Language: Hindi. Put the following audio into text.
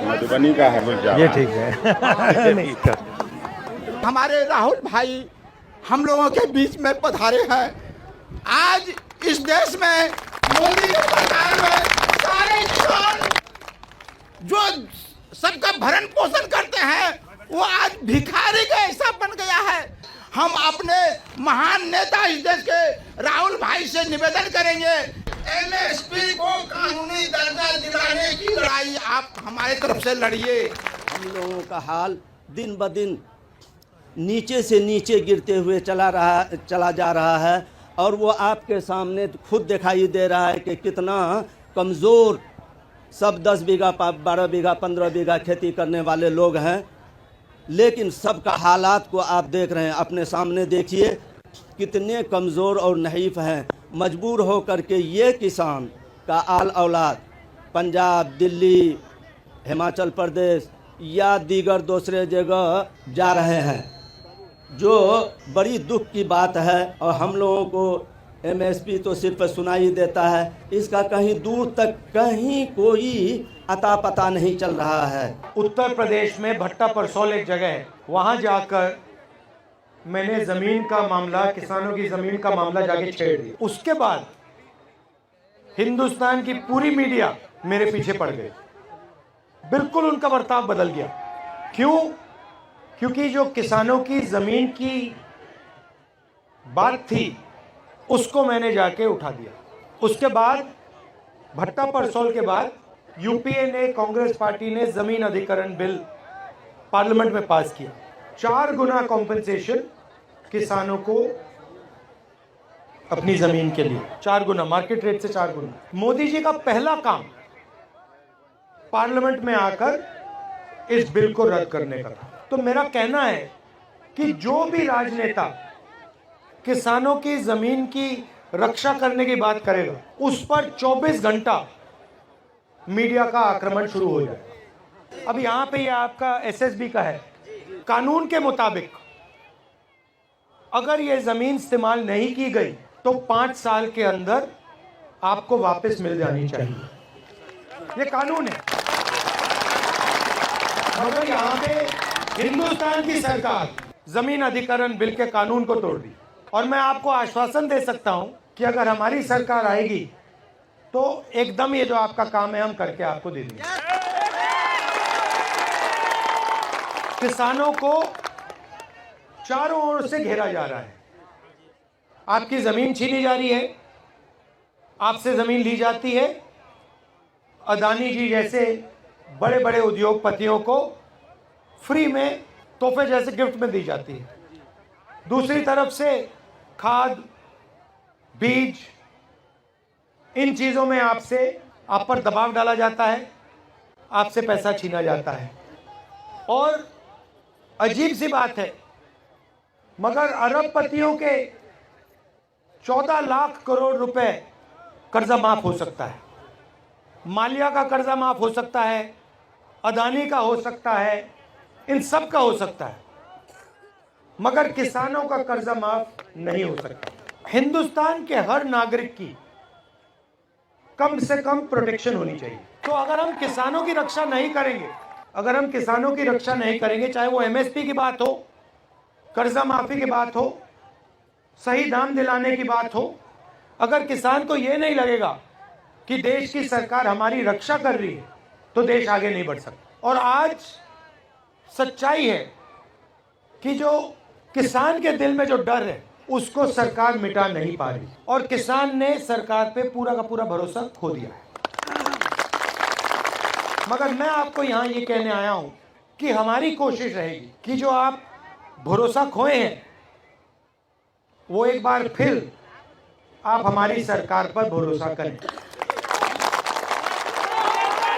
मधुबनी का है ये ठीक है। हमारे राहुल भाई हम लोगों के बीच में पधारे हैं। आज इस देश में मोदी की सरकार में सारे किसान जो सबका भरण पोषण करते हैं वो आज भिखारी का ऐसा बन गया है। हम अपने महान नेता इस देश के राहुल भाई से निवेदन करेंगे, एमएसपी को कानूनी दर्जा दिलाने की लड़ाई आप हमारे तरफ से लड़िए। हम लोगों का हाल दिन ब दिन नीचे से नीचे गिरते हुए चला जा रहा है और वो आपके सामने खुद दिखाई दे रहा है कि कितना कमज़ोर सब 10 बीघा 12 बीघा 15 बीघा खेती करने वाले लोग हैं। लेकिन सबका हालात को आप देख रहे हैं, अपने सामने देखिए कितने कमज़ोर और नहीफ हैं। मजबूर हो कर के ये किसान का आल औलाद पंजाब, दिल्ली, हिमाचल प्रदेश या दीगर दूसरे जगह जा रहे हैं, जो बड़ी दुख की बात है। और हम लोगों को एमएसपी तो सिर्फ सुनाई देता है, इसका कहीं दूर तक कहीं कोई अता पता नहीं चल रहा है। उत्तर प्रदेश में भट्टा परसौल एक जगह है, वहाँ जाकर मैंने ज़मीन का मामला, किसानों की ज़मीन का मामला जाके छेड़ दिया। उसके बाद हिंदुस्तान की पूरी मीडिया मेरे पीछे पड़ गई, बिल्कुल उनका बर्ताव बदल गया। क्यों? क्योंकि जो किसानों की ज़मीन की बात थी उसको मैंने जाके उठा दिया। उसके बाद भट्टा परसौल के बाद यूपीए ने, कांग्रेस पार्टी ने ज़मीन अधिग्रहण बिल पार्लियामेंट में पास किया। 4 गुना कॉम्पेंसेशन किसानों को अपनी ज़मीन के लिए, 4 गुना, मार्केट रेट से 4 गुना। मोदी जी का पहला काम पार्लियामेंट में आकर इस बिल को रद्द करने का था। तो मेरा कहना है कि जो भी राजनेता किसानों की ज़मीन की रक्षा करने की बात करेगा, उस पर 24 घंटा मीडिया का आक्रमण शुरू हो जाए। अब यहाँ पे ये आपका एसएसबी का है, कानून के मुताबिक अगर ये ज़मीन इस्तेमाल नहीं की गई तो 5 साल के अंदर आपको वापस मिल जानी चाहिए, ये कानून है। मगर यहाँ पे हिंदुस्तान की सरकार ज़मीन अधिग्रहण बिल के कानून को तोड़ दी। और मैं आपको आश्वासन दे सकता हूं कि अगर हमारी सरकार आएगी तो एकदम ये जो आपका काम है हम करके आपको दे देंगे। किसानों को चारों ओर से घेरा जा रहा है, आपकी जमीन छीनी जा रही है, आपसे जमीन ली जाती है, अदानी जी जैसे बड़े बड़े उद्योगपतियों को फ्री में तोहफे जैसे गिफ्ट में दी जाती है। दूसरी तरफ से खाद, बीज, इन चीज़ों में आप पर दबाव डाला जाता है, आपसे पैसा छीना जाता है। और अजीब सी बात है, मगर अरबपतियों के 14 लाख करोड़ रुपए कर्जा माफ हो सकता है, मालिया का कर्जा माफ हो सकता है, अदानी का हो सकता है, इन सब का हो सकता है, मगर किसानों का कर्जा माफ नहीं हो सकता। हिंदुस्तान के हर नागरिक की कम से कम प्रोटेक्शन होनी चाहिए। तो अगर हम किसानों की रक्षा नहीं करेंगे, चाहे वो एमएसपी की बात हो, कर्जा माफी की बात हो, सही दाम दिलाने की बात हो, अगर किसान को ये नहीं लगेगा कि देश की सरकार हमारी रक्षा कर रही है, तो देश आगे नहीं बढ़ सकता। और आज सच्चाई है कि जो किसान के दिल में जो डर है उसको सरकार मिटा नहीं पा रही, और किसान ने सरकार पे पूरा का पूरा भरोसा खो दिया है। मगर मैं आपको यहाँ ये कहने आया हूँ कि हमारी कोशिश रहेगी कि जो आप भरोसा खोए हैं वो एक बार फिर आप हमारी सरकार पर भरोसा करें।